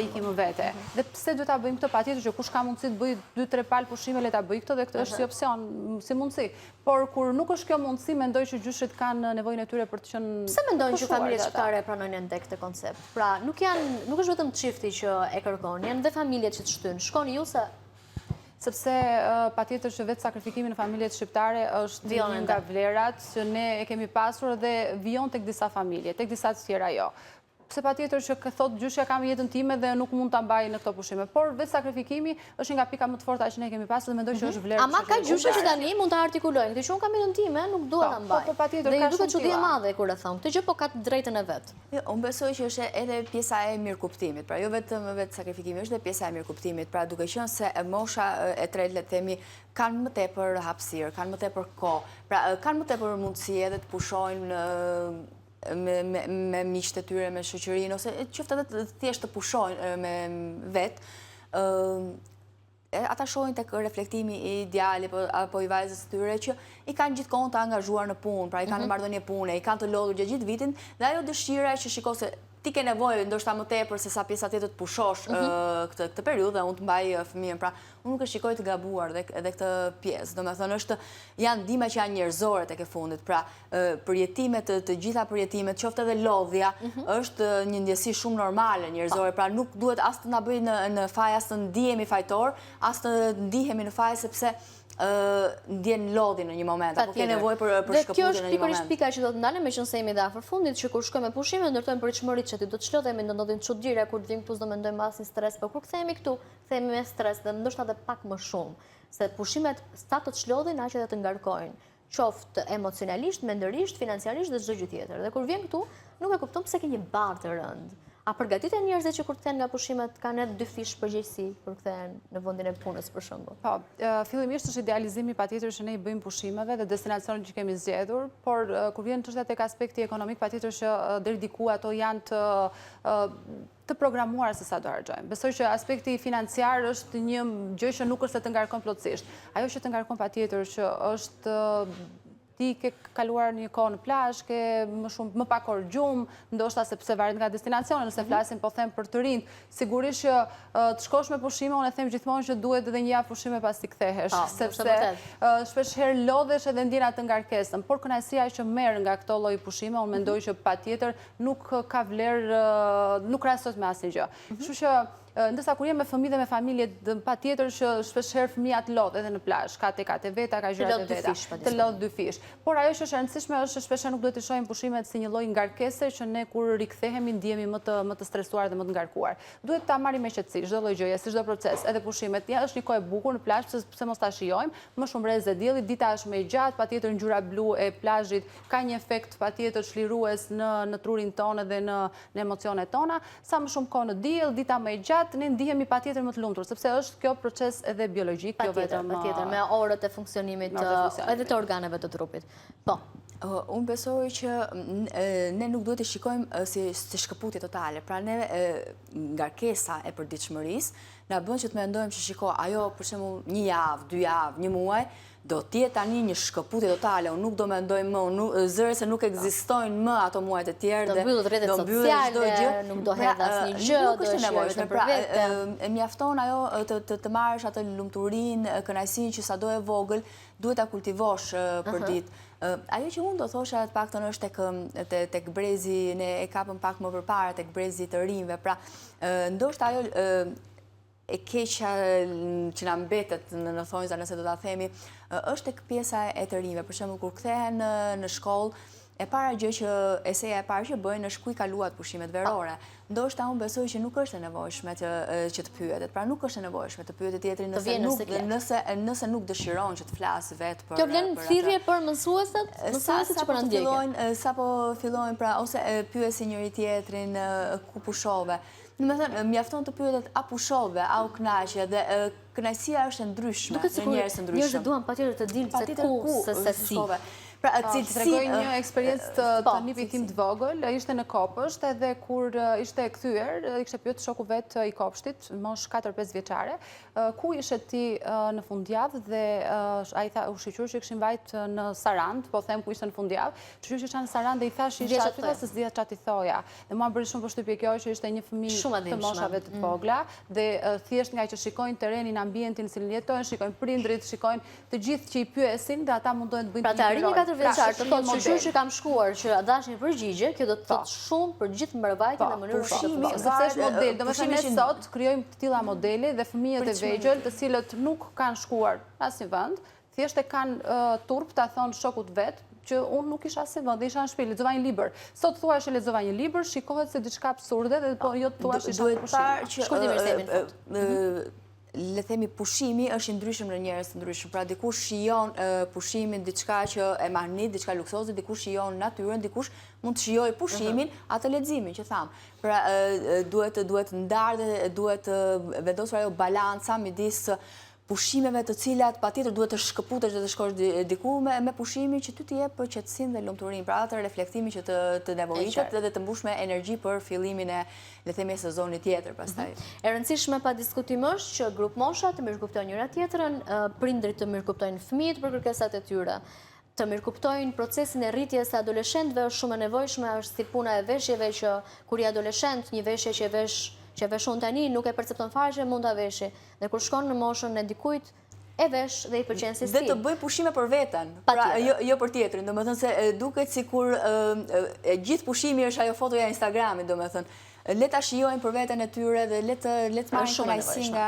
ikim vetë. Dhe pse duhet ta bëjmë këtë? Patjetër që kush ka mundësi të bëjë 2-3 palë pushime, le ta bëj këtë, dhe këtë është si opsion, si mundësi. Por kur nuk është kjo mundësi, mendoj që gjyshrit kanë nevojën e tyre për të qenë.
Pse mendojnë që familjet shqiptare pranojnë ndek këtë koncept? Pra, nuk është vetëm çifti që e kërkon, janë dhe familjet që të shtynë. Shkoni ju se
sepse patjetër që vetë sakrifikimi në familjet shqiptare është një nga vlerat që ne e kemi pasur dhe vijon tek disa familje, tek disa të tjera jo. Pse patjetër që thot gjyshja kam jetën time dhe nuk mund ta mbaj në këto pushime. Por vetë sakrifikimi është nga pika më të forta që ne kemi pasur dhe mendoj që është vlerë.
Ama ka gjyshja që tani mund ta artikulojnë. Këtë që unë kam jetën time, nuk dua ta mbaj.
Po patjetër
ka shumë. Dhe duket
çudi
e madhe kur e thon. Këtë gjë po ka të drejtën e vet.
Jo, unë besoj që është edhe pjesa e mirëkuptimit. Pra jo vetëm vetë sakrifikimi, është edhe pjesa e mirëkuptimit. Pra duke qenë se mosha e tretë le të themi kanë më tepër hapësirë, kanë më tepër kohë. Pra kanë më tepër mundësi edhe të pushojnë me miqtë e tyre, me shoqërinë, ose qoftë edhe thjesht të pushojnë me vetë, ata shohin tek reflektimi i djalit apo i vajzës së tyre që i kanë gjithkohon të angazhuar në punë, pra i kanë në marrëdhënie pune, i kanë të lodhur gjatë gjithë vitin dhe ajo dëshira që shiko se ti ke nevojë ndoshta më tepër se sa pjesa tjetër të pushosh këtë periudhë dhe unë të mbaj fëmijën. Pra, unë nuk e shikoj të gabuar edhe këtë pjesë. Domethënë janë ndihma që janë njerëzore tek e fundit. Pra, përjetimet, të gjitha përjetimet, qoftë edhe lodhja, është një ndjesi shumë normale njerëzore. Pra, nuk duhet as të na bëjë në faj, as të ndihemi fajtor, as të ndihemi në faj sepse ndjen lodhi në një moment, apo ke nevojë për shkëputje në një moment.
Dhe kjo është pikërisht pika që do të ndalem, me qenë se jemi dhe afër fundit, që kur shkojmë me pushime, ndërtojmë pritshmëritë që ti do të çlodhemi, do ndodhin çuditëra kur të vim këtu, do mendojmë as një stres, por kur kthehemi këtu, kthehemi me stres dhe ndoshta edhe pak më shumë, se pushimet sa të çlodhin aq edhe të ngarkojnë, qoftë emocionalisht, mendërisht, financiarisht dhe çdo gjë tjetër. Dhe kur vjen këtu, nuk e kupton pse ke një barë të rënd. A përgatiten njerëzit që kur kthehen nga pushimet kanë edhe 2 fish përgjegjësi kur kthehen në vendin e punës për shembull?
Po, fillimisht është idealizimi patjetër që ne i bëjmë pushimeve dhe destinacionin që kemi zgjedhur, por kur vjen çështja tek aspekti ekonomik, patjetër që deri diku ato janë të programuara se sa do harxojmë. Besoj që aspekti financiar është një gjë që nuk është se të ngarkon plotësisht. Ajo që të ngarkon patjetër që është ti ke kaluar një kohë në plazh, ke më pak orë gjumë, ndoshta sepse varet nga destinacioni, nëse flasim po them për të rinjt, sigurisht që të shkosh me pushime, unë e them gjithmonë që duhet edhe një javë pushime pas ti kthehesh, sepse shpesh herë lodhesh edhe ndjen atë ngarkesën, por kënaqësia që merr nga këto lloj pushime, unë mendoj që patjetër nuk ka vlerë, nuk krahasohet me asnjë gjë. Kështu që ndërsa kur jem me fëmijë dhe me familje, patjetër që shpeshherë fëmia të lodh edhe në plazh, ka te veta, ka gjërat e veta, të lodh 2 fish. Por ajo që është e rëndësishme është shpeshherë nuk duhet të shohim pushimet si një lloj ngarkese që ne kur rikthehemi ndihemi më të stresuar dhe më të ngarkuar. Duhet ta marrim me qetësi çdo lloj gjëje, si çdo proces, edhe pushimet. Ja, është një kohë e bukur në plazh, pse mos ta shijojmë, më shumë rrezë dielli, dita është më e gjatë, patjetër ngjyra blu e plazhit ka një efekt patjetër çlirues në trurin tonë dhe në emocionet tona. Sa më shumë kohë në diell, dita më e gjatë, ne ndihemi patjetër më të lumtur, sepse është kjo proces edhe biologjik, jo vetëm
patjetër me orët e funksionimit edhe të organeve të trupit. Po.
Unë besoj që ne nuk duhet të shikojmë si shkëputje totale. Pra ne ngarkesa e përditshmërisë na bën që të mendojmë që shiko, ajo për shembull 1 javë, 2 javë, 1 muaj do t'jetë tani një shkëputje totale, unë nuk do mendoj më, zëre se nuk ekzistojnë më ato muajt e tjerë.
Do mbyllet rrjetet sociale, nuk do hedh asnjë gjë,
nuk është nevojshme. Pra, mjafton ajo të marrësh atë lumturinë, kënaqësinë që sado e vogël, duhet ta kultivosh për ditë. Ajo që unë do thosha të paktën është tek brezi, ne e kapëm pak më përpara tek brezi të rinjve. Pra, ndoshta ajo e keqja që na mbetet në thonjza, nëse do ta themi, është tek pjesa e të rinjve. Për shembull, kur kthehen në shkollë, e para gjë që eseja e parë që bëjnë është ku i kaluat pushimet verore. Ndoshta unë besoj që nuk është e nevojshme që të pyetet. Pra nuk është e nevojshme të pyetet tjetrin nëse nuk dëshiron që të flasë vetë për.
Kjo vlen thirrje për mësuesit që po na ndjekin.
Sapo fillojnë pra ose pyesin njëri tjetrin ku pushove. Domethënë, mjafton të pyetet a pushove, a u kënaqe dhe kënaqësia është e ndryshme në njerëz të ndryshëm.
Njerëzit duan patjetër të dinë se ku, se si.
Pra,
të tregoj një eksperiencë të nipit tim të vogël, ishte në Kopësht edhe kur ishte kthyer, i kishte pyet shoku vet i Kopshtit, mosh 4-5 vjeçare, ku ishe ti në fundjavë dhe ai tha u shiqur që kishin vajt në Sarand, po them ku ishte në fundjavë, shiqur që isha në Sarand dhe i thash isha aty se s'dia çati thoja. Dhe mua bëri shumë përshtypje kjo që ishte një fëmijë të moshave të vogla dhe thjesht nga që shikojnë terrenin, ambientin, si jetojnë, shikojnë prindrit, shikojnë të gjithë që i pyesin dhe ata mundohen të bëjnë
4 vjeçar të thotë
model.
që kam shkuar që a dash një përgjigje, kjo do të thotë shumë për gjithë mbarvajtjen e mënyrës së
pushimi,
të
sepse është model. Domethënë ne
pushimi
sot krijojmë të tilla modele dhe fëmijët e vegjël, të cilët nuk kanë shkuar asnjë vend, thjesht e kanë turp ta thonë shokut vet që unë nuk isha asnjë vend, isha në shtëpi, lexova një libër. Sot thua që lexova një libër, shikohet se diçka absurde dhe po jo thua që isha në pushim.
Shkurtimisht le themi pushimi është i ndryshëm në njerëz të ndryshëm. Pra dikush shijon pushimin diçka që e mahnit, diçka luksoze, dikush shijon natyrën, dikush mund të shijojë pushimin, atë leximin që tham. Pra duhet ndarë dhe duhet vendosur ajo balanca midis pushimeve të cilat patjetër duhet të shkëputesh dhe të shkosh diku me pushimin që ty të jep për qetësinë dhe lumturinë, pra atë reflektimin që të nevojitet dhe të mbush me energji për fillimin e le themi sezonit tjetër pastaj.
E rëndësishme pa diskutim është që grup mosha të mirëkuptojnë njëra tjetrën, prindrit të mirëkuptojnë fëmijët për kërkesat e tyre, të mirëkuptojnë procesin e rritjes së adoleshentëve është shumë e nevojshme, është si puna e veshjeve që kur i adoleshent një veshje që veshon tani nuk e percepton fare që mund ta veshi. Dhe kur shkon në moshën e dikujt e vesh dhe i pëlqen si stil.
Dhe të bëj pushime për veten, pra jo për tjetrin, domethënë se duket sikur gjithë pushimi është ajo fotoja e Instagramit, domethënë. Le ta shijojnë për veten e tyre dhe le të marrin kënaqësi nga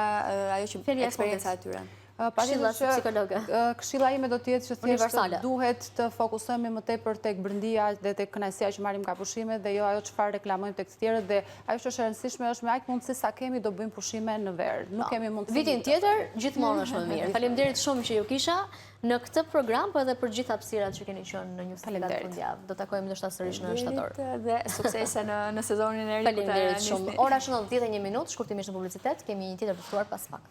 ajo që eksperienca e tyre.
Këshilla ime do të jetë që thjesht duhet të fokusojmë më tepër tek brendia dhe tek kënaqësia që marrim nga pushimet dhe jo ajo çfarë reklamojmë tek të tjerët dhe ajo që është e rëndësishme është me aq mundësi sa kemi do bëjmë pushime në verë. Nuk kemi mundësi.
Vitin tjetër gjithmonë është më mirë. Faleminderit shumë që ju kisha në këtë program, por edhe për gjithë hapësirat që keni qenë në Newsflash fundjavë. Do takojmë ndoshta sërish në shtator.
Dhe suksese në sezonin e ri.
Faleminderit shumë. Ora është 10:01, shkurtimisht në publicitet, kemi një tjetër të ftuar pas pak.